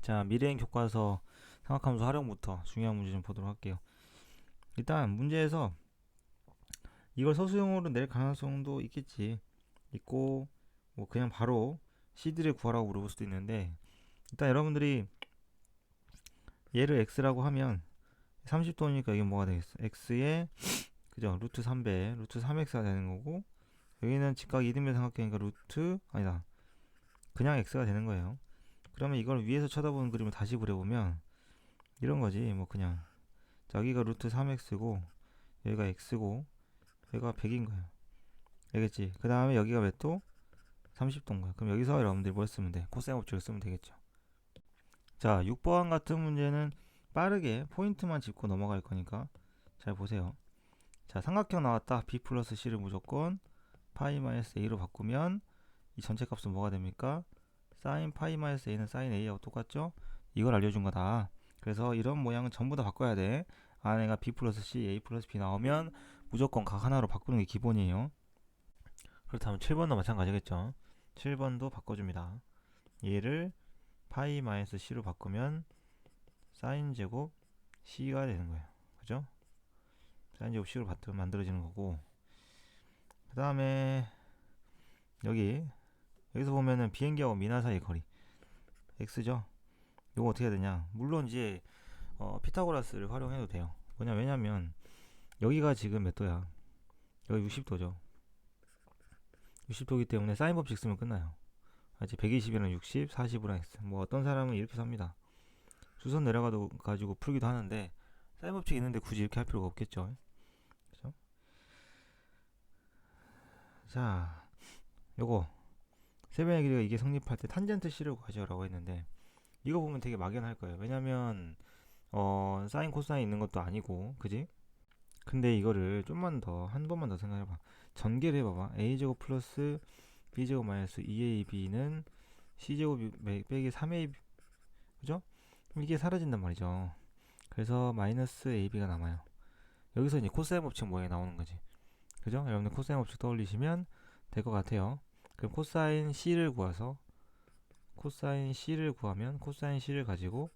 자, 미래행 교과서 삼각함수 활용부터 중요한 문제 좀 보도록 할게요. 일단 문제에서 이걸 서술형으로 낼 가능성도 있겠지. 있고 뭐 그냥 바로 CD를 구하라고 물어볼 수도 있는데, 일단 여러분들이 얘를 x라고 하면 30도니까 이게 뭐가 되겠어? x에 그죠? 루트 3배 루트 3x가 되는 거고, 여기는 직각 이등변 삼각형이니까 루트 아니다, 그냥 x가 되는 거예요. 그러면 이걸 위에서 쳐다보는 그림을 다시 그려보면 이런 거지. 뭐 그냥 자, 여기가 루트 3x고 여기가 x고 여기가 100인 거야. 알겠지? 그 다음에 여기가 몇 도? 30도인 거야. 그럼 여기서 여러분들이 뭘 쓰면 돼? 코사인 법칙을 쓰면 되겠죠. 자, 6번 같은 문제는 빠르게 포인트만 짚고 넘어갈 거니까 잘 보세요. 자, 삼각형 나왔다. b 플러스 c를 무조건 파이 마이너스 a로 바꾸면 이 전체 값은 뭐가 됩니까? 사인 파이 마이너스 a는 사인 a하고 똑같죠? 이걸 알려준 거다. 그래서 이런 모양은 전부 다 바꿔야 돼. 안에가 b 플러스 c, a 플러스 b 나오면 무조건 각 하나로 바꾸는 게 기본이에요. 그렇다면 7번도 마찬가지겠죠. 7번도 바꿔줍니다. 얘를 파이 마이너스 c로 바꾸면 사인 제곱 c가 되는 거예요. 그죠? 사인 제곱 c로 만들어지는 거고, 그 다음에 여기서 보면은 비행기하고 미나 사이 거리 x죠. 이거 어떻게 해야 되냐? 물론 이제 피타고라스를 활용해도 돼요. 왜냐면 여기가 지금 몇 도야? 여기 60도죠. 60도기 때문에 사인 법칙 쓰면 끝나요. 아직 120이랑 60, 40이랑 x. 뭐 어떤 사람은 이렇게 삽니다. 수선 내려가도 가지고 풀기도 하는데 사인 법칙 있는데 굳이 이렇게 할 필요가 없겠죠. 그죠? 자, 요거 세변의 길이가 이게 성립할 때 탄젠트 c를 구하죠라고 했는데, 이거 보면 되게 막연할 거예요. 왜냐면 사인 코사인 있는 것도 아니고, 그지? 근데 이거를 좀만 더, 한 번만 더 생각해봐. 전개를 해봐봐. a제곱 플러스 b제곱 마이너스 2ab는 c제곱 빼기 3ab, 그죠? 이게 사라진단 말이죠. 그래서 마이너스 ab가 남아요. 여기서 이제 코사인 법칙 모양이 나오는 거지. 그죠? 여러분들 코사인 법칙 떠올리시면 될 것 같아요. 그럼 코사인 c를 구하면 코사인 c를 가지고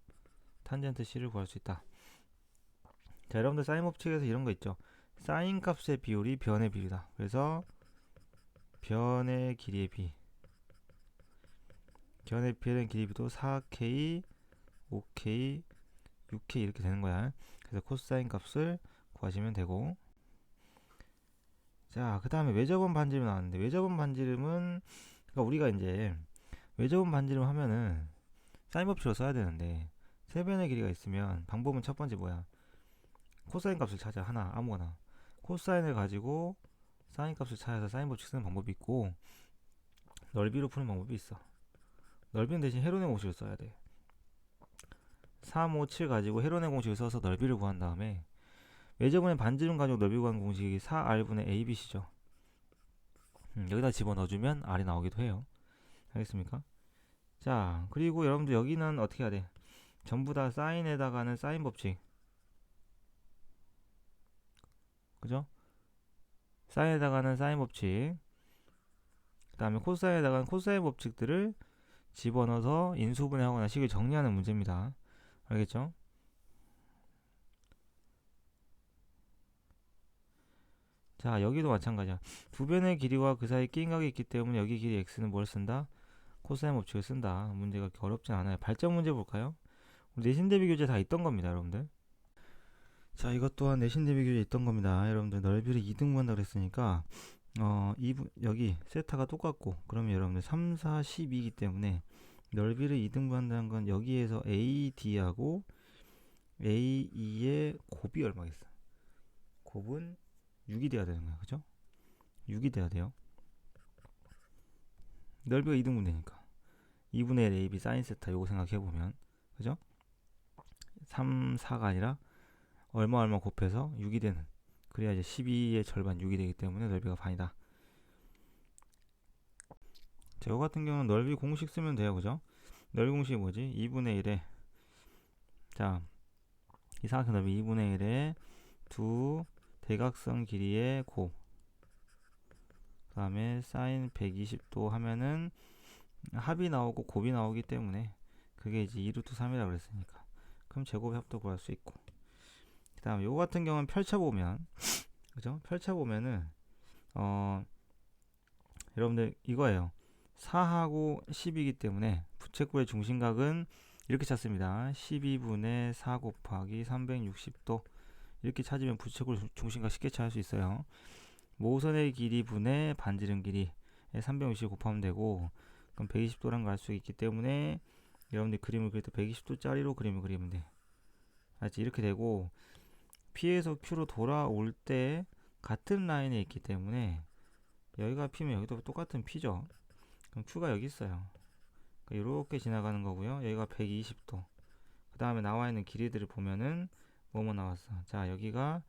탄젠트 c를 구할 수 있다. 자, 여러분들 사인 법칙에서 이런 거 있죠. 사인 값의 비율이 변의 비율이다. 그래서 변의 길이의 길이도 4k, 5k, 6k 이렇게 되는 거야. 그래서 코사인 값을 구하시면 되고, 자, 그 다음에 외접원 반지름 나왔는데, 외접원 반지름은 그러니까 우리가 이제 외접원 반지름 하면은 사인 법칙을 써야 되는데, 세변의 길이가 있으면 방법은 첫 번째 뭐야? 코사인 값을 찾아. 하나, 아무거나 코사인을 가지고 사인 값을 찾아서 사인 법칙 쓰는 방법이 있고, 넓이로 푸는 방법이 있어. 넓이는 대신 헤론의 공식을 써야 돼. 3, 5, 7 가지고 헤론의 공식을 써서 넓이를 구한 다음에, 외접원의 반지름 가지고 넓이 구하는 공식이 4r분의 abc죠. 여기다 집어넣어주면 r이 나오기도 해요. 알겠습니까? 자, 그리고 여러분들 여기는 어떻게 해야 돼? 전부 다 사인에다가는 사인 법칙, 그죠? 사인에다가는 사인 법칙, 그 다음에 코사인에다가는 코사인 법칙들을 집어넣어서 인수분해하거나 식을 정리하는 문제입니다. 알겠죠? 자, 여기도 마찬가지야. 두 변의 길이와 그 사이 끼인 각이 있기 때문에 여기 길이 x는 뭘 쓴다? 코사인 법칙을 쓴다. 문제가 그렇게 어렵진 않아요. 발전 문제 볼까요? 내신 대비 교재 다 있던 겁니다, 여러분들. 자, 이것 또한 내신 대비 교재 있던 겁니다. 여러분들 넓이를 2등분한다 그랬으니까 여기 세타가 똑같고, 그러면 여러분들 3, 4, 12이기 때문에 넓이를 2등분한다는 건 여기에서 AD하고 AE의 곱이 얼마겠어? 곱은 6이 돼야 되는 거야. 그죠? 6이 돼야 돼요. 넓이가 2등분 되니까 2분의 1 AB 사인 세타, 요거 생각해보면, 그죠? 3, 4가 아니라 얼마 곱해서 6이 되는, 그래야 이제 12의 절반 6이 되기 때문에 넓이가 반이다. 자, 이거 같은 경우는 넓이 공식 쓰면 돼요. 그죠? 넓이 공식이 뭐지? 2분의 1에, 자, 이 삼각형 넓이 2분의 1에 두 대각선 길이의 곱, 그 다음에 사인 120도 하면은 합이 나오고 곱이 나오기 때문에 그게 이제 2루트 3이라고 그랬으니까. 그럼 제곱 합도 구할 수 있고. 그 다음 요거 같은 경우는 펼쳐보면, 그죠? 펼쳐보면은, 여러분들 이거예요. 4하고 10이기 때문에 부채꼴의 중심각은 이렇게 찾습니다. 12분의 4 곱하기 360도. 이렇게 찾으면 부채꼴 중심각 쉽게 찾을 수 있어요. 모선의 길이 분의 반지름 길이에 360 곱하면 되고, 그럼 120도란 걸 알 수 있기 때문에 여러분들 그림을 그릴 때 120도짜리로 그림을 그리면 돼. 알지? 이렇게 되고, P에서 Q로 돌아올 때 같은 라인에 있기 때문에 여기가 P면 여기도 똑같은 P죠. 그럼 Q가 여기 있어요. 이렇게 지나가는 거고요. 여기가 120도. 그 다음에 나와 있는 길이들을 보면은 뭐뭐 나왔어. 자, 여기가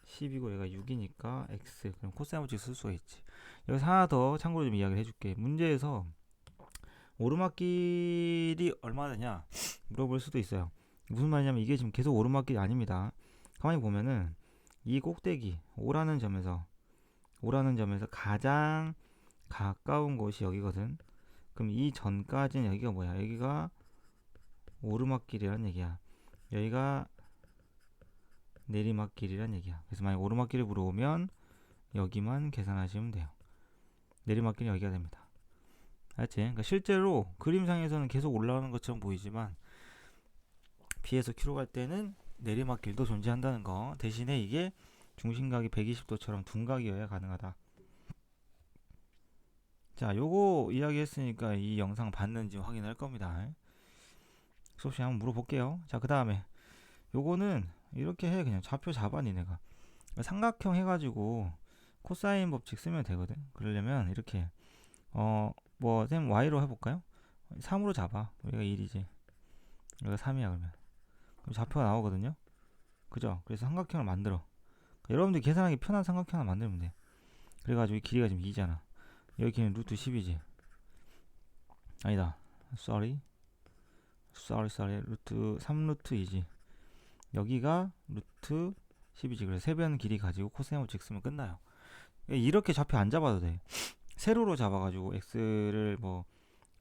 10이고 여기가 6이니까 x. 그럼 코사인 법칙 쓸 수가 있지. 여기서 하나 더 참고로 좀 이야기를 해줄게. 문제에서 오르막길이 얼마 되냐 물어볼 수도 있어요. 무슨 말이냐면 이게 지금 계속 오르막길이 아닙니다. 가만히 보면은 이 꼭대기 오라는 점에서 가장 가까운 곳이 여기거든. 그럼 이 전까지는 여기가 뭐야? 여기가 오르막길이란 얘기야. 여기가 내리막길이란 얘기야. 그래서 만약 오르막길을 물어보면 여기만 계산하시면 돼요. 내리막길은 여기가 됩니다. 알지? 그러니까 실제로 그림상에서는 계속 올라가는 것처럼 보이지만 B에서 Q로 갈 때는 내리막길도 존재한다는 거. 대신에 이게 중심각이 120도처럼 둔각이어야 가능하다. 자, 요거 이야기했으니까 이 영상 봤는지 확인할 겁니다. 수업시 한번 물어볼게요. 자, 그 다음에 요거는 이렇게 해. 그냥 좌표 잡아 니네가. 삼각형 해가지고 코사인 법칙 쓰면 되거든. 그러려면 이렇게 쌤 y로 해볼까요? 3으로 잡아. 여기가 1이지. 여기가 3이야 그러면. 그럼 좌표가 나오거든요. 그죠? 그래서 삼각형을 만들어. 여러분들 계산하기 편한 삼각형 하나 만들면 돼. 그래가지고 이 길이가 지금 2잖아. 여기 길이는 루트 10이지. 아니다. sorry. 루트 3루트 2지. 여기가 루트 10이지. 그래서 세변 길이 가지고 코사인 법칙 쓰면 끝나요. 이렇게 좌표 안 잡아도 돼. 세로로 잡아가지고 x를 뭐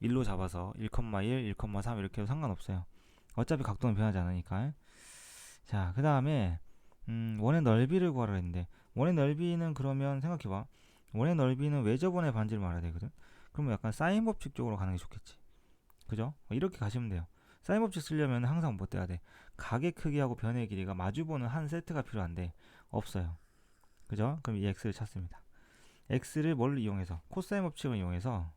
1로 잡아서 1,1, 1,3 이렇게 해도 상관없어요. 어차피 각도는 변하지 않으니까. 자, 그 다음에 원의 넓이를 구하라 했는데 원의 넓이는 그러면 생각해봐. 원의 넓이는 외접원의 반지를 말해야 되거든. 그러면 약간 사인 법칙 쪽으로 가는 게 좋겠지. 그죠? 이렇게 가시면 돼요. 사인 법칙 쓰려면 항상 뭐 떼야 돼? 각의 크기하고 변의 길이가 마주보는 한 세트가 필요한데 없어요. 그죠? 그럼 이 x를 찾습니다. x를 뭘 이용해서? 코사인 법칙을 이용해서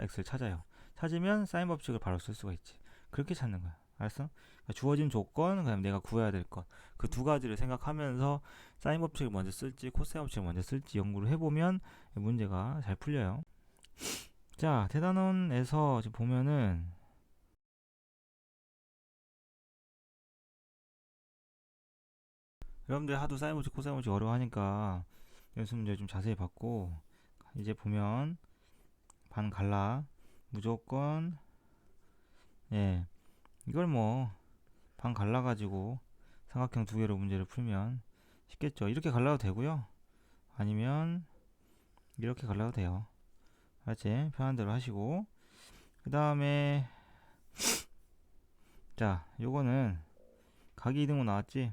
x를 찾아요. 찾으면 사인 법칙을 바로 쓸 수가 있지. 그렇게 찾는 거야. 알았어? 그러니까 주어진 조건, 그다음에 내가 구해야 될 것. 그 두 가지를 생각하면서 사인 법칙을 먼저 쓸지 코사인 법칙을 먼저 쓸지 연구를 해보면 문제가 잘 풀려요. 자, 대단원에서 지금 보면은 여러분들 하도 사인 법칙, 코사인 법칙 어려워하니까 연습 문제 좀 자세히 봤고 이제 보면 반 갈라 무조건 이걸 뭐 반 갈라가지고 삼각형 두 개로 문제를 풀면 쉽겠죠. 이렇게 갈라도 되고요. 아니면 이렇게 갈라도 돼요. 알지? 편한 대로 하시고 그 다음에 자, 요거는 각이 2등분 나왔지?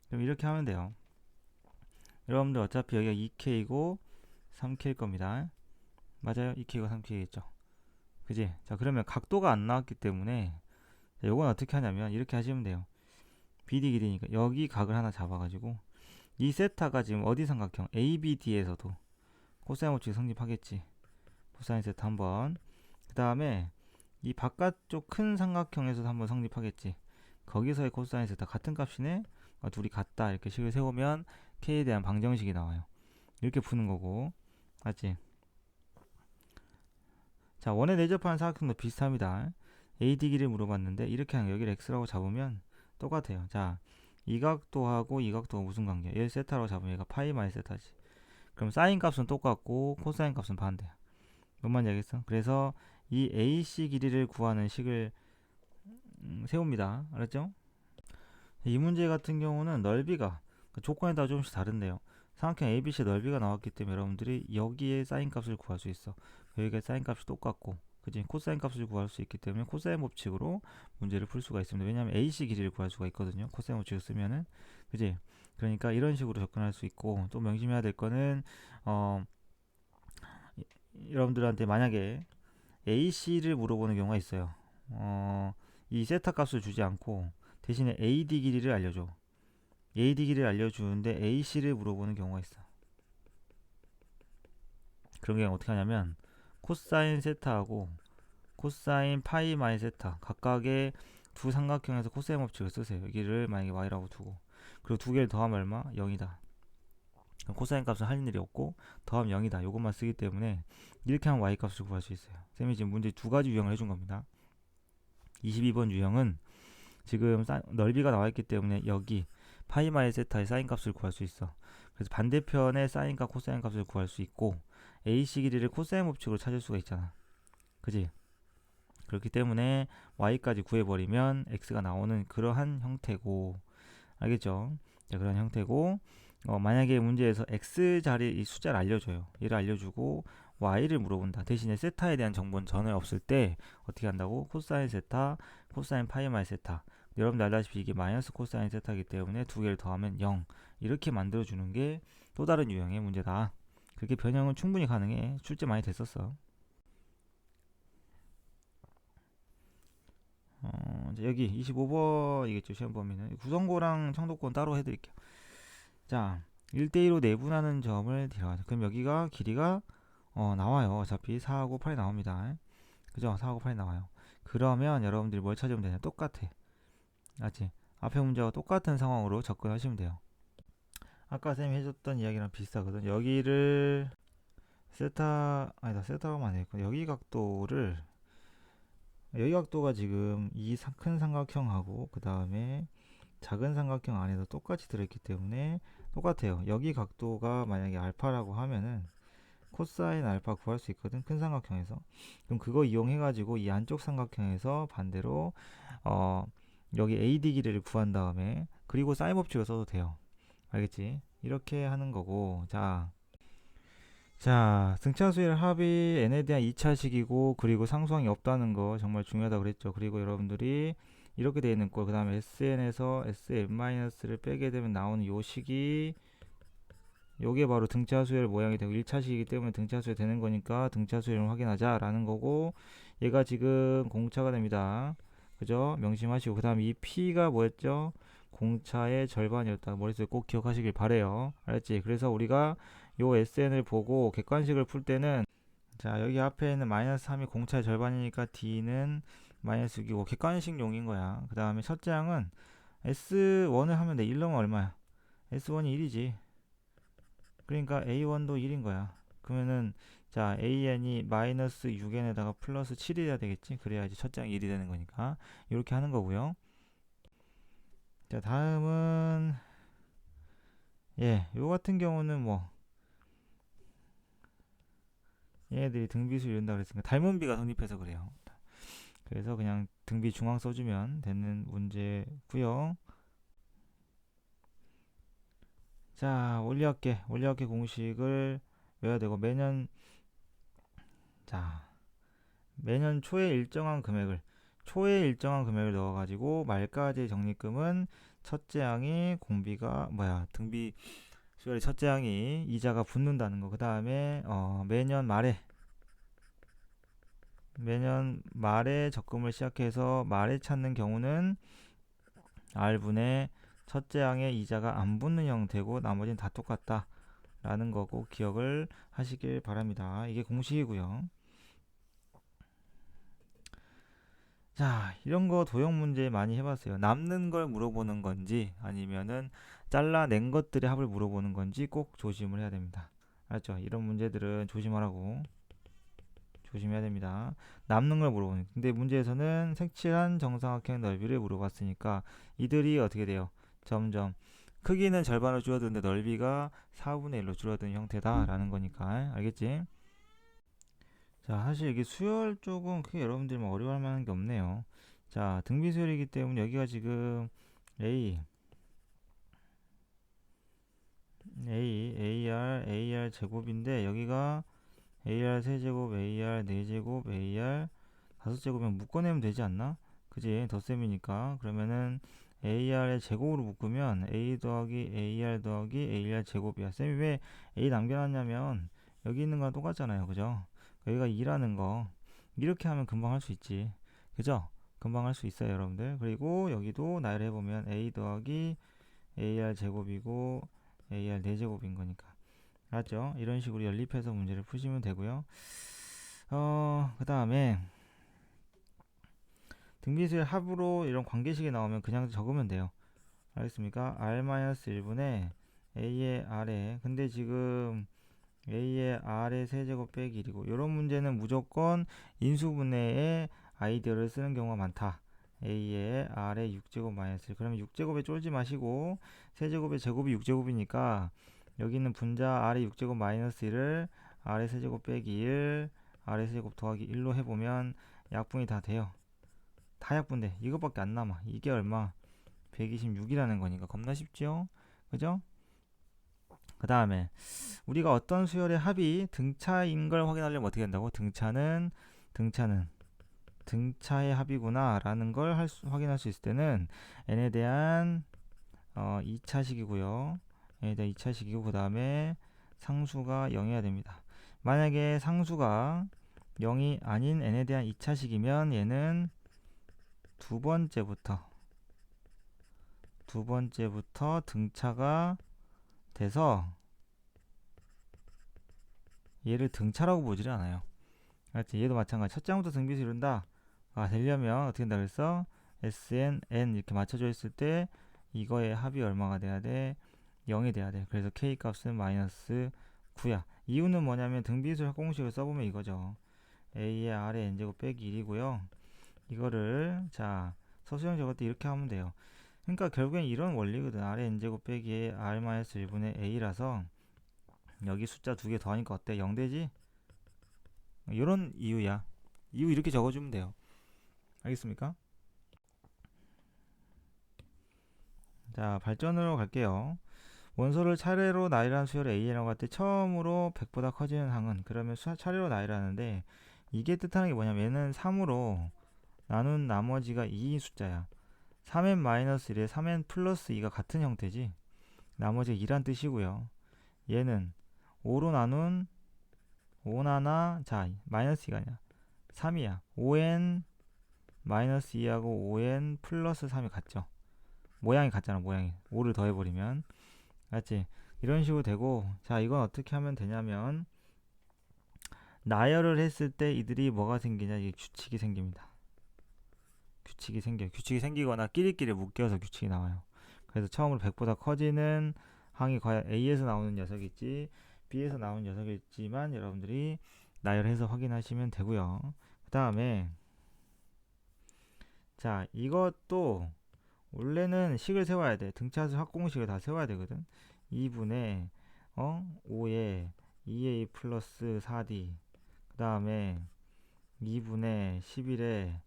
그럼 이렇게 하면 돼요. 여러분들 어차피 여기가 2K이고 3K일 겁니다. 맞아요? 2K가 3K겠죠? 그지? 자, 그러면 각도가 안 나왔기 때문에 자, 요건 어떻게 하냐면 이렇게 하시면 돼요. BD 길이니까 여기 각을 하나 잡아가지고 이 세타가 지금 어디 삼각형? ABD에서도 코사인 법칙이 성립하겠지. 코사인 세타 한번. 그 다음에 이 바깥쪽 큰 삼각형에서도 한번 성립하겠지. 거기서의 코사인 세타 같은 값이네. 둘이 같다 이렇게 식을 세우면 K에 대한 방정식이 나와요. 이렇게 푸는 거고. 맞지? 자, 원에 내접하는 사각형도 비슷합니다. AD 길이를 물어봤는데 이렇게 하면 여기를 X라고 잡으면 똑같아요. 자, 이 각도하고 이 각도가 무슨 관계야? 얘를 세타라고 잡으면 얘가 파이 마이너스 세타지. 그럼 사인 값은 똑같고 코사인 값은 반대야. 뭔 말인지 알겠어? 그래서 이 AC 길이를 구하는 식을 세웁니다. 알았죠? 이 문제 같은 경우는 넓이가 조건에 따라 조금씩 다른데요. 삼각형 ABC 넓이가 나왔기 때문에 여러분들이 여기에 사인 값을 구할 수 있어. 여기가 사인 값이 똑같고, 그지? 코사인 값을 구할 수 있기 때문에 코사인 법칙으로 문제를 풀 수가 있습니다. 왜냐하면 AC 길이를 구할 수가 있거든요. 코사인 법칙을 쓰면은, 그지? 그러니까 이런 식으로 접근할 수 있고, 또 명심해야 될 거는 어, 여러분들한테 만약에 AC를 물어보는 경우가 있어요. 이 세타 값을 주지 않고 대신에 AD 길이를 알려줘. AD 길이를 알려주는데 AC를 물어보는 경우가 있어. 그런 경우 어떻게 하냐면 코사인 세타하고 코사인 파이 마이 세타 각각의 두 삼각형에서 코사인 법칙을 쓰세요. 여기를 만약에 y라고 두고, 그리고 두 개를 더하면 얼마? 0이다. 코사인 값은 할 일이 없고 더하면 0이다. 이것만 쓰기 때문에 이렇게 하면 y 값을 구할 수 있어요. 쌤이 지금 문제 두 가지 유형을 해준 겁니다. 22번 유형은 지금 넓이가 나와 있기 때문에 여기 파이 마이 세타의 사인 값을 구할 수 있어. 그래서 반대편의 사인과 코사인 값을 구할 수 있고 AC 길이를 코사인 법칙으로 찾을 수가 있잖아. 그지? 그렇기 때문에 y까지 구해버리면 x가 나오는 그러한 형태고, 알겠죠? 자, 그런 형태고, 만약에 문제에서 x 자리 이 숫자를 알려줘요. 얘를 알려주고 y를 물어본다. 대신에 세타에 대한 정보는 전혀 없을 때 어떻게 한다고? 코사인 세타, 코사인 파이 마이 세타. 여러분들 알다시피 이게 마이너스 코사인 세타이기 때문에 두 개를 더하면 0. 이렇게 만들어주는 게 또 다른 유형의 문제다. 그렇게 변형은 충분히 가능해. 출제 많이 됐었어. 여기 25번이겠죠. 시험 범위는 구성고랑 청도권 따로 해드릴게요. 자, 1대1로 내분하는 점을 들어가죠. 그럼 여기가 길이가 나와요. 어차피 4하고 8이 나옵니다. 그죠? 4하고 8이 나와요. 그러면 여러분들이 뭘 찾으면 되냐? 똑같아. 맞지? 앞에 문제와 똑같은 상황으로 접근하시면 돼요. 아까 쌤이 해줬던 이야기랑 비슷하거든. 여기를 세타가만 아니고 여기 각도가 지금 이 큰 삼각형하고 그 다음에 작은 삼각형 안에서 똑같이 들어있기 때문에 똑같아요. 여기 각도가 만약에 알파라고 하면은 코사인 알파 구할 수 있거든. 큰 삼각형에서. 그럼 그거 이용해 가지고 이 안쪽 삼각형에서 반대로 어 여기 AD 길이를 구한 다음에 그리고 사인 법칙을 써도 돼요. 알겠지? 이렇게 하는 거고. 자, 등차수열 합이 n에 대한 2차식이고 그리고 상수항이 없다는 거 정말 중요하다고 그랬죠. 그리고 여러분들이 이렇게 되어 있는 거, 그 다음에 sn에서 sn-를 빼게 되면 나오는 요 식이 요게 바로 등차수열 모양이 되고 1차식이기 때문에 등차수열 되는 거니까 등차수열을 확인하자 라는 거고, 얘가 지금 공차가 됩니다. 그죠? 명심하시고, 그 다음 이 p가 뭐였죠? 공차의 절반이었다. 머릿속에 꼭 기억하시길 바래요. 알았지? 그래서 우리가 요 SN을 보고 객관식을 풀 때는, 자, 여기 앞에 있는 마이너스 3이 공차의 절반이니까 D는 마이너스 6이고 객관식용인 거야. 그 다음에 첫째 항은 S1을 하면 돼. 1 넣으면 얼마야? S1이 1이지. 그러니까 A1도 1인 거야. 그러면은 자, AN이 마이너스 6n에다가 플러스 7이 돼야 되겠지? 그래야지 첫째 항이 1이 되는 거니까. 이렇게 하는 거고요. 자, 다음은 요 같은 경우는 뭐 얘네들이 등비수 이룬다 그랬으니까 닮은 비가 성립해서 그래요. 그래서 그냥 등비 중앙 써주면 되는 문제고요. 자, 원리합계 공식을 외워야 되고 자 매년 초에 일정한 금액을 넣어가지고 말까지 적립금은 첫째 항이 공비가 등비 수열의 첫째 항이 이자가 붙는다는 거. 그 다음에 매년 말에 적금을 시작해서 말에 찾는 경우는 R분의 첫째 항의 이자가 안 붙는 형태고 나머지는 다 똑같다 라는 거고 기억을 하시길 바랍니다. 이게 공식이고요. 자, 이런 거 도형 문제 많이 해봤어요. 남는 걸 물어보는 건지 아니면은 잘라낸 것들의 합을 물어보는 건지 꼭 조심을 해야 됩니다. 알았죠? 이런 문제들은 조심해야 됩니다. 남는 걸 물어보는. 근데 문제에서는 색칠한 정사각형 넓이를 물어봤으니까 이들이 어떻게 돼요? 점점 크기는 절반으로 줄어드는데 넓이가 4분의 1로 줄어드는 형태다라는 거니까. 알겠지? 자, 사실 이게 수열 쪽은 크게 여러분들이 뭐 어려워할 만한 게 없네요. 자, 등비 수열이기 때문에 여기가 지금 A, AR 제곱인데 여기가 AR 세제곱, AR 네제곱, AR 다섯제곱이면 묶어내면 되지 않나? 그지? 덧셈이니까. 그러면은 AR의 제곱으로 묶으면 A 더하기 AR 더하기 AR 제곱이야. 쌤이 왜 A 남겨놨냐면 여기 있는 거랑 똑같잖아요. 그죠? 여기가 2라는 거. 이렇게 하면 금방 할 수 있지. 그죠? 금방 할 수 있어요, 여러분들. 그리고 여기도 나열해보면 A 더하기 AR 제곱이고 AR 4제곱인 거니까. 알았죠? 이런 식으로 연립해서 문제를 푸시면 되고요. 그 다음에 등비수의 합으로 이런 관계식이 나오면 그냥 적으면 돼요. 알겠습니까? R-1분의 A의 R에, 근데 지금 A의 R의 세제곱 빼기 1이고 이런 문제는 무조건 인수분해의 아이디어를 쓰는 경우가 많다. A의 R의 6제곱 마이너스 1. 그러면 6제곱에 쫄지 마시고 세제곱의 제곱이 6제곱이니까 여기 있는 분자 R의 6제곱 마이너스 1을 R의 세제곱 빼기 1, R의 세제곱 더하기 1로 해보면 약분이 다 돼요. 다 약분돼. 이것밖에 안 남아. 이게 얼마? 126이라는 거니까 겁나 쉽죠? 그죠? 그 다음에 우리가 어떤 수열의 합이 등차인 걸 확인하려면 어떻게 한다고? 등차는 등차의 합이구나 라는 걸 확인할 수 있을 때는 n에 대한 2차식이고요. n에 대한 2차식이고 그 다음에 상수가 0이어야 됩니다. 만약에 상수가 0이 아닌 n에 대한 2차식이면 얘는 두 번째부터 등차가 돼서 얘를 등차라고 보지를 않아요. 알았지? 얘도 마찬가지. 첫 장부터 등비수 이룬다. 되려면 어떻게 된다 그랬어? SN, N 이렇게 맞춰져 있을 때 이거의 합이 얼마가 돼야 돼? 0이 돼야 돼. 그래서 K 값은 마이너스 9야. 이유는 뭐냐면 등비수 합공식을 써보면 이거죠. A의 R의 N제곱 빼기 1이고요. 이거를 자 서술형 적을 때 이렇게 하면 돼요. 그러니까 결국엔 이런 원리거든. R의 N제곱 빼기 R-1분의 A라서 여기 숫자 두 개 더하니까 어때? 0 되지? 이런 이유야. 이유 이렇게 적어주면 돼요. 알겠습니까? 자, 발전으로 갈게요. 원소를 차례로 나열한 수열 A라고 할 때 처음으로 100보다 커지는 항은 그러면 차례로 나열하는데 이게 뜻하는 게 뭐냐면 얘는 3으로 나눈 나머지가 2인 숫자야. 3n-1에 3n 플러스 2가 같은 형태지. 나머지가 2란 뜻이고요. 얘는 5로 나눈 5나나 자 마이너스 2가 아니야. 3이야. 5n 마이너스 2하고 5n 플러스 3이 같죠. 모양이 같잖아. 모양이 5를 더해버리면 맞지? 이런 식으로 되고 자 이건 어떻게 하면 되냐면 나열을 했을 때 이들이 뭐가 생기냐 이게 규칙이 생깁니다. 규칙이 생겨요. 규칙이 생기거나 끼리끼리 묶여서 규칙이 나와요. 그래서 처음으로 100보다 커지는 항이 과연 A에서 나오는 녀석일지 B에서 나오는 녀석일지만 여러분들이 나열해서 확인하시면 되고요. 그 다음에 자 이것도 원래는 식을 세워야 돼. 등차수 합공식을 다 세워야 되거든. 2분의 5에 2a 플러스 4d 그 다음에 2분의 11에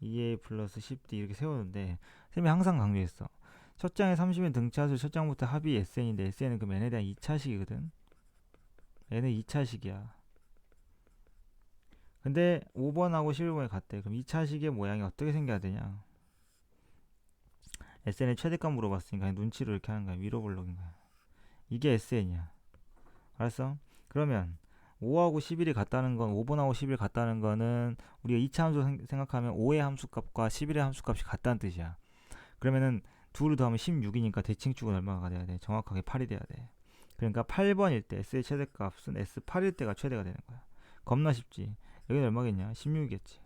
2a 플러스 10d 이렇게 세우는데 쌤이 항상 강조했어. 첫 장에 30인 등차수 첫 장부터 합이 SN인데 SN은 그럼 n에 대한 2차식이거든. n은 2차식이야. 근데 5번하고 11번이 같대. 그럼 2차식의 모양이 어떻게 생겨야 되냐? SN의 최대값 물어봤으니까 눈치로 이렇게 하는 거야. 위로 블록인 거야. 이게 SN이야. 알았어? 그러면 5하고 11이 같다는 건 5번하고 11이 같다는 거는 우리가 2차 함수 생각하면 5의 함수값과 11의 함수값이 같다는 뜻이야. 그러면은 둘을 더하면 16이니까 대칭축은 얼마가 돼야 돼? 정확하게 8이 돼야 돼. 그러니까 8번일 때 S의 최대값은 S8일 때가 최대가 되는 거야. 겁나 쉽지. 여기는 얼마겠냐? 16이겠지.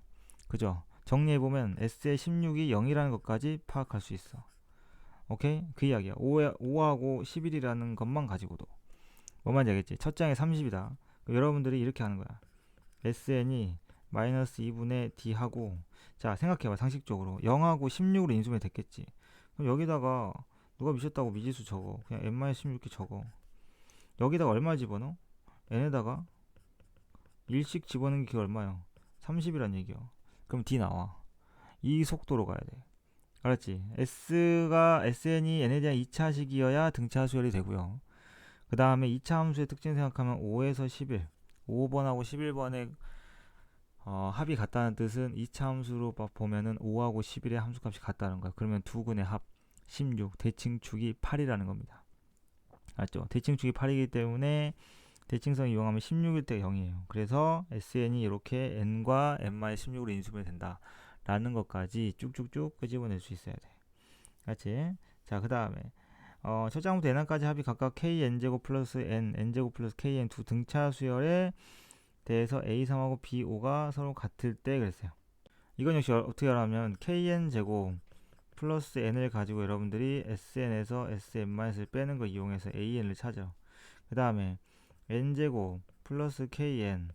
그죠? 정리해보면 S의 16이 0이라는 것까지 파악할 수 있어. 오케이? 그 이야기야. 5하고 11이라는 것만 가지고도. 뭐만 알겠지? 첫 장에 30이다. 여러분들이 이렇게 하는 거야. SN이 마이너스 2분의 D하고 자 생각해봐 상식적으로 0하고 16으로 인수면 됐겠지. 그럼 여기다가 누가 미쳤다고 미지수 적어. 그냥 n-16개 적어. 여기다가 얼마 집어넣어? n에다가 1씩 집어넣는 게 얼마야? 30이란 얘기야. 그럼 D 나와. 이 속도로 가야 돼. 알았지? SN이 n에 대한 2차식이어야 등차 수열이 되고요. 그 다음에 2차 함수의 특징 생각하면 5에서 11, 5번하고 11번의 합이 같다는 뜻은 2차 함수로 보면은 5하고 11의 함수값이 같다는 거야. 그러면 두 근의 합 16, 대칭축이 8이라는 겁니다. 알죠? 대칭축이 8이기 때문에 대칭성 이용하면 16일 때 0이에요. 그래서 SN이 이렇게 n과 n-16으로 인수분해 된다 라는 것까지 쭉쭉쭉 끄집어낼 수 있어야 돼. 같이. 자, 그 다음에 첫 장부터 n까지 합이 각각 kn제곱 플러스 n제곱 플러스 kn 두 등차 수열에 대해서 a3하고 b5가 서로 같을 때 그랬어요. 이건 역시 어떻게 하냐면 kn제곱 플러스 n을 가지고 여러분들이 sn에서 sn-을 빼는 걸 이용해서 an을 찾아. 그 다음에 n제곱 플러스 kn을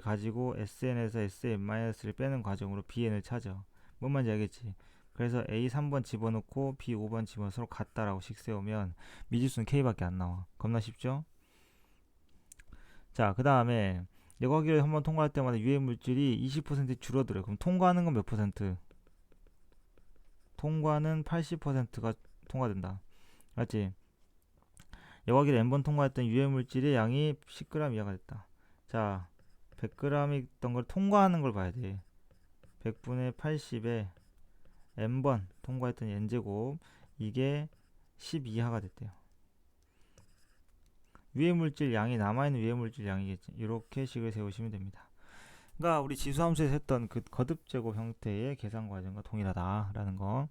가지고 sn에서 sn-를 빼는 과정으로 bn을 찾아. 뭔 말인지 알겠지? 그래서 a 3번 집어넣고 b 5번 집어넣어 서로 같다라고 식 세우면 미지수는 k밖에 안 나와. 겁나 쉽죠? 자, 그 다음에 여과기를 한번 통과할 때마다 유해 물질이 20% 줄어들어요. 그럼 통과하는 건 몇 퍼센트? 통과는 80%가 통과된다. 맞지? 여과기를 n번 통과했던 유해 물질의 양이 10g 이하가 됐다. 자, 100g이 있던 걸 통과하는 걸 봐야 돼. 100분의 80에 n번 통과했던 n제곱, 이게 10 이하가 됐대요. 유해물질 양이, 남아있는 유해물질 양이겠지. 이렇게 식을 세우시면 됩니다. 그러니까 우리 지수함수에서 했던 그 거듭제곱 형태의 계산 과정과 동일하다라는 거.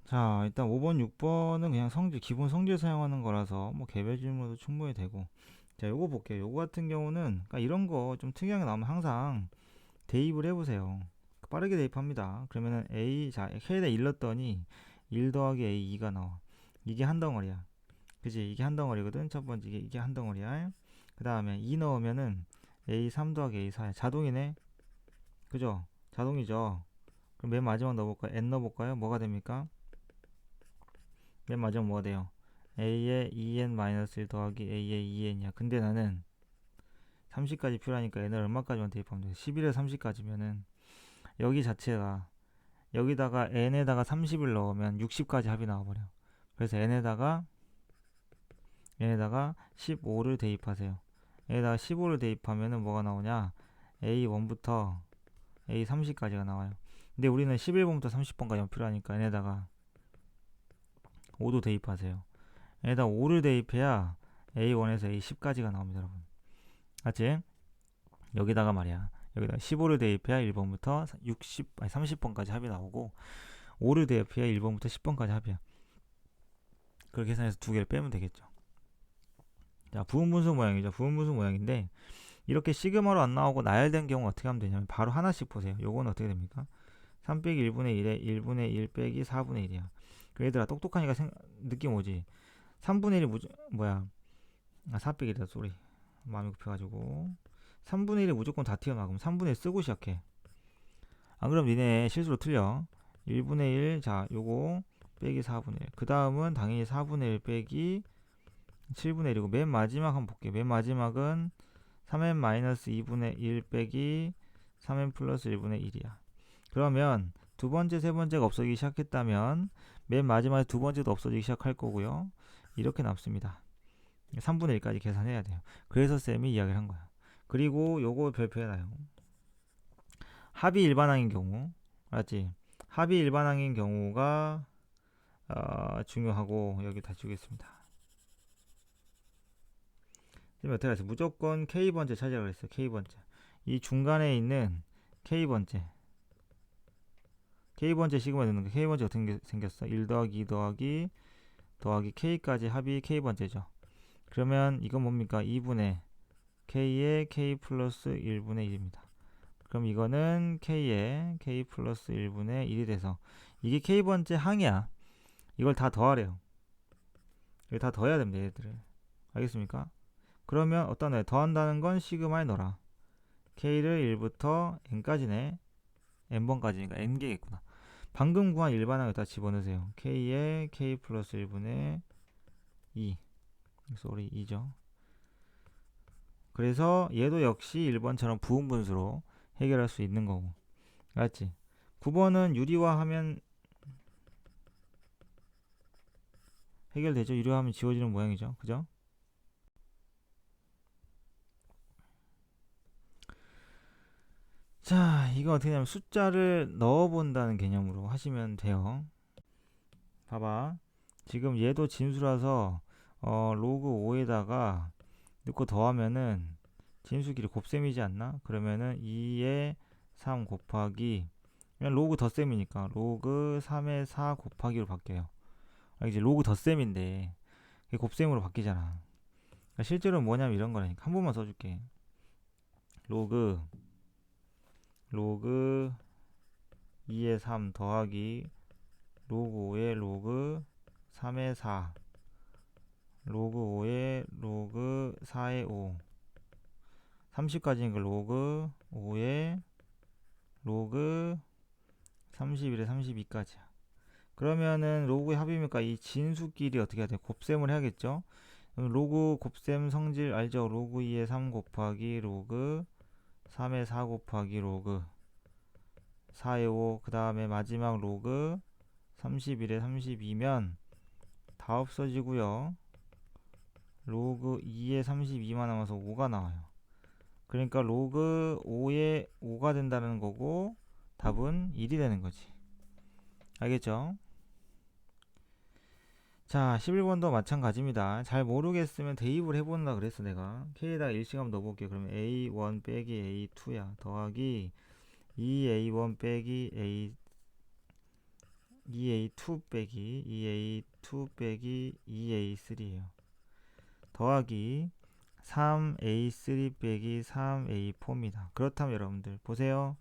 자, 일단 5번, 6번은 그냥 성질, 기본 성질 사용하는 거라서 뭐 개별 질문도 충분히 되고. 자, 요거 볼게요. 요거 같은 경우는 그러니까 이런 거 좀 특이하게 나오면 항상 대입을 해보세요. 빠르게 대입합니다. 그러면은 A, 자, K에다 1 넣었더니 1 더하기 A 2가 나와. 이게 한 덩어리야. 그지? 이게 한 덩어리거든. 첫 번째 이게 한 덩어리야. 그 다음에 2 넣으면은 A 3 더하기 A 4야. 자동이네. 그죠? 자동이죠. 그럼 맨 마지막 넣어볼까요? N 넣어볼까요? 뭐가 됩니까? 맨 마지막 뭐가 돼요? A에 2n-1 더하기 A에 2n이야. 근데 나는 30까지 필요하니까 N을 얼마까지만 대입하면 돼? 11에서 30까지면은 여기 자체가 여기다가 n에다가 30을 넣으면 60까지 합이 나와버려. 그래서 n에다가 15를 대입하세요. n에다가 15를 대입하면은 뭐가 나오냐? a1부터 a30까지가 나와요. 근데 우리는 11번부터 30번까지 필요하니까 n에다가 5도 대입하세요. n에다가 5를 대입해야 a1에서 a10까지가 나옵니다, 여러분. 맞지? 여기다가 말이야. 여기다가 15를 대입해야 1번부터 30번까지 합이 나오고 5를 대입해야 1번부터 10번까지 합이야. 그걸 계산해서 두 개를 빼면 되겠죠. 자, 부분분수 모양이죠. 부분분수 모양인데 이렇게 시그마로 안 나오고 나열된 경우 어떻게 하면 되냐면 바로 하나씩 보세요. 요건 어떻게 됩니까? 3 빼기 1분의 1에 1분의 1 빼기 4분의 1이야. 그 얘들아 똑똑하니까 느낌 오지? 3분의 1이 뭐야? 4 빼기 1이다 소리. 마음이 급해가지고 3분의 1이 무조건 다 튀어나와. 그럼 3분의 1 쓰고 시작해. 안 그럼 니네 실수로 틀려. 1분의 1, 자 요거 빼기 4분의 1. 그 다음은 당연히 4분의 1 빼기 7분의 1이고 맨 마지막 한번 볼게요. 맨 마지막은 3n-2분의 1 빼기 3n 플러스 1분의 1이야. 그러면 두 번째, 세 번째가 없어지기 시작했다면 맨 마지막에 두 번째도 없어지기 시작할 거고요. 이렇게 남습니다. 3분의 1까지 계산해야 돼요. 그래서 쌤이 이야기를 한 거야. 그리고 요거 별표해놔요. 합이 일반항인 경우, 알았지? 합이 일반항인 경우가 중요하고 여기 다 주겠습니다. 지금 어떻게 하세요? 무조건 K번째 찾으라고 했어요. K번째. 이 중간에 있는 K번째. K번째 시그마 넣는 거. K번째 어떻게 생겼어? 1 더하기 2 더하기 K까지 합이 K번째죠. 그러면 이건 뭡니까? 2분의 K의 K 플러스 1분의 1입니다. 그럼 이거는 K의 K 플러스 1분의 1이 돼서 이게 K번째 항이야. 이걸 다 더하래요. 이거 다 더해야 됩니다. 얘들을. 알겠습니까? 그러면 어떤 애 더한다는 건 시그마에 넣어라. K를 1부터 N까지네. N번까지니까 N개겠구나. 방금 구한 일반항을 다 집어넣으세요. K에 K 플러스 1분의 2. 소리 2죠. 그래서 얘도 역시 1번처럼 부분분수로 해결할 수 있는 거고. 알았지? 9번은 유리화하면 해결되죠. 유료하면 지워지는 모양이죠. 그죠? 자, 이거 어떻게 하냐면 숫자를 넣어본다는 개념으로 하시면 돼요. 봐봐. 지금 얘도 진수라서 로그 5에다가 넣고 더하면은 진수끼리 곱셈이지 않나? 그러면은 2에 3 곱하기 그냥 로그 덧셈이니까 로그 3에 4 곱하기로 바뀌어요. 이제 로그 덧셈인데 이게 곱셈으로 바뀌잖아. 그러니까 실제로는 뭐냐면 이런 거라니까. 한 번만 써줄게. 로그 2에 3 더하기 로그 5에 로그 3에 4 로그 5에 로그 4에 5 30까지는 그 로그 5에 로그 31에 32까지야. 그러면은 로그의 합이니까 이 진수끼리 어떻게 해야 돼? 곱셈을 해야겠죠? 그럼 로그 곱셈 성질 알죠? 로그 2에 3 곱하기 로그 3에 4 곱하기 로그 4에 5 그 다음에 마지막 로그 31에 32면 다 없어지고요. 로그 2에 32만 남아서 5가 나와요. 그러니까 로그 5에 5가 된다는 거고 답은 1이 되는 거지. 알겠죠? 자, 11번도 마찬가지입니다. 잘 모르겠으면 대입을 해본다 그랬어 내가. K에다가 일시감 넣어볼게요. 그러면 A1 빼기 A2야. 더하기 2A1 빼기 A 2A2 빼기 2A2 빼기 2A3예요. 더하기 3A3 빼기 3A4입니다. 그렇다면 여러분들 보세요.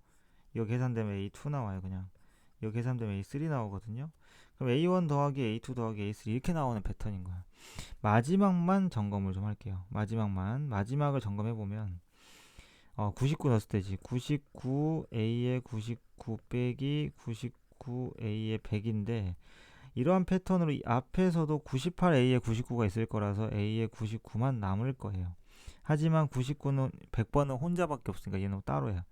이거 계산되면 A2 나와요. 그냥 이거 계산되면 A3 나오거든요. 그럼 A1 더하기 A2 더하기 A3 이렇게 나오는 패턴인 거야. 마지막만 점검을 좀 할게요. 마지막을 점검해보면 99 넣었을 때지. 99A에 99 빼기 99A에 100인데 이러한 패턴으로 이 앞에서도 98A에 99가 있을 거라서 A에 99만 남을 거예요. 하지만 99는 100번은 혼자밖에 없으니까 얘는 따로야.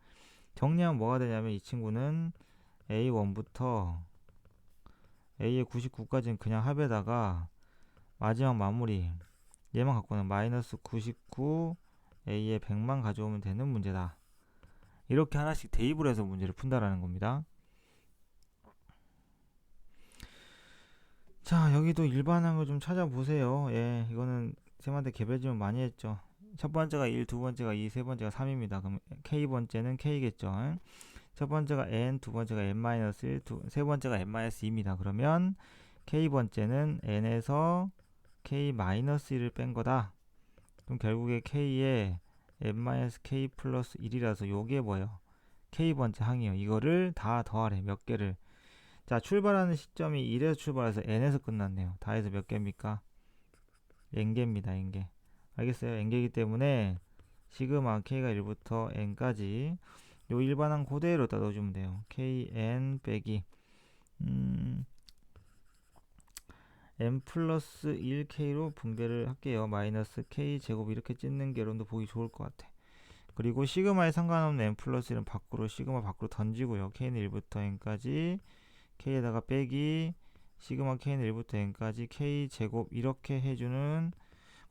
정리하면 뭐가 되냐면 이 친구는 A1부터 A에 99까지는 그냥 합에다가 마지막 마무리 얘만 갖고는 마이너스 99 A에 100만 가져오면 되는 문제다. 이렇게 하나씩 대입을 해서 문제를 푼다라는 겁니다. 자, 여기도 일반한 거 좀 찾아보세요. 예, 이거는 쌤한테 개별 질문 많이 했죠. 첫 번째가 1, 두 번째가 2, 세 번째가 3입니다. 그럼 K번째는 K겠죠. 첫 번째가 N, 두 번째가 N-1, 세 번째가 N-2입니다. 그러면 K번째는 N에서 K-1을 뺀 거다. 그럼 결국에 K에 N-K 플러스 1이라서 요게 뭐예요? K번째 항이요. 이거를 다 더하래. 몇 개를. 자, 출발하는 시점이 1에서 출발해서 N에서 끝났네요. 다 해서 몇 개입니까? N개입니다. N개. 알겠어요? N개이기 때문에 시그마 K가 1부터 N까지 요 일반항 그대로다 넣어주면 돼요. KN 빼기 N 플러스 1K로 분배를 할게요. 마이너스 K 제곱 이렇게 찢는 게 여러분도 보기 좋을 것 같아. 그리고 시그마에 상관없는 N 플러스 1은 밖으로 시그마 밖으로 던지고요. K는 1부터 N까지 K에다가 빼기 시그마 K는 1부터 N까지 K 제곱 이렇게 해주는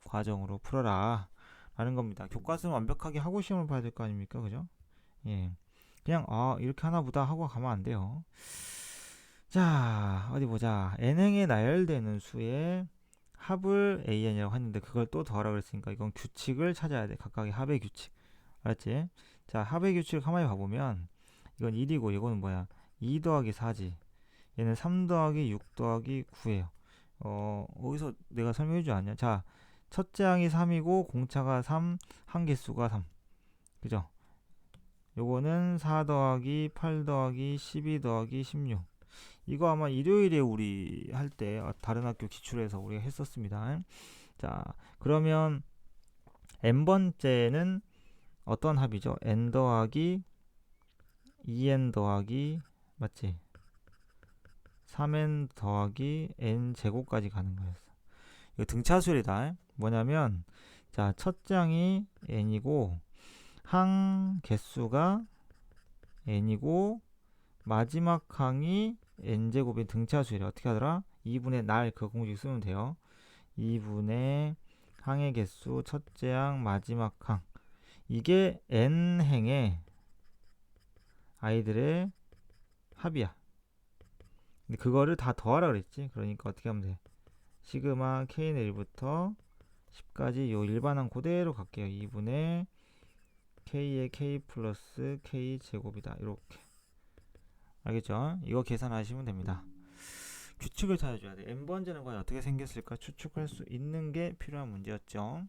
과정으로 풀어라 라는 겁니다. 교과서는 완벽하게 하고 시험을 봐야 될 거 아닙니까? 그죠? 예. 그냥 이렇게 하나보다 하고 가면 안 돼요. 자, 어디 보자. n행에 나열되는 수의 합을 an이라고 했는데 그걸 또 더하라 그랬으니까 이건 규칙을 찾아야 돼. 각각의 합의 규칙. 알았지? 자, 합의 규칙을 가만히 봐보면 이건 1이고 이거는 뭐야? 2 더하기 4지. 얘는 3 더하기 6 더하기 9예요. 어디서 내가 설명해 주지 않냐? 자, 첫째 항이 3이고 공차가 3, 한개수가 3. 그죠? 요거는 4 더하기 8 더하기 12 더하기 16. 이거 아마 일요일에 우리 할 때 다른 학교 기출에서 우리가 했었습니다. 자, 그러면 n번째는 어떤 합이죠? n 더하기 2n 더하기 맞지? 3n 더하기 n 제곱까지 가는 거였어. 이거 등차수열이다. 뭐냐면 자, 첫째 항이 n이고 항 개수가 n이고 마지막 항이 n제곱인 등차수열이 어떻게 하더라? 2분의 날 그 공식 쓰면 돼요. 2분의 항의 개수 첫째 항 마지막 항, 이게 n행의 아이들의 합이야. 근데 그거를 다 더하라 그랬지. 그러니까 어떻게 하면 돼? 시그마 k는 1부터 10까지 요 일반항 그대로 갈게요. 2분의 k의 k 플러스 k 제곱이다. 이렇게. 알겠죠? 이거 계산하시면 됩니다. 규칙을 찾아줘야 돼. n번째는 과연 어떻게 생겼을까 추측할 수 있는 게 필요한 문제였죠.